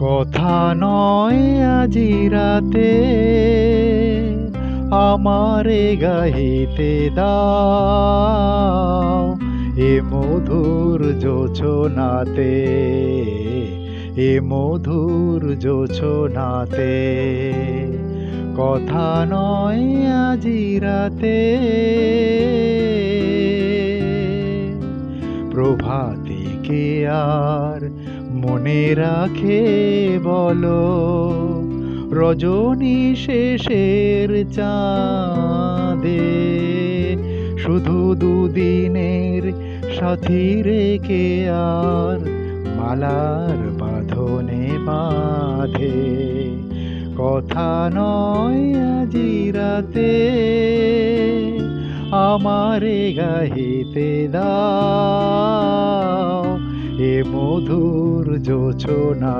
কথা নয় আজি রাতে আমারে গাহিতে দাও এ মধুর জোছনাতে, এ মধুর জোছনাতে। কথা নয় আজি রাতে প্রভাতে কে আর মনে রাখে বলো, রজনী শেষের চাঁদে শুধু দুদিনের সাথী রেখে আর মালার বাঁধনে বাঁধে। কথা নয় আজি রাতে আমারে গাহিতে দাও এ মধুর জোছনা।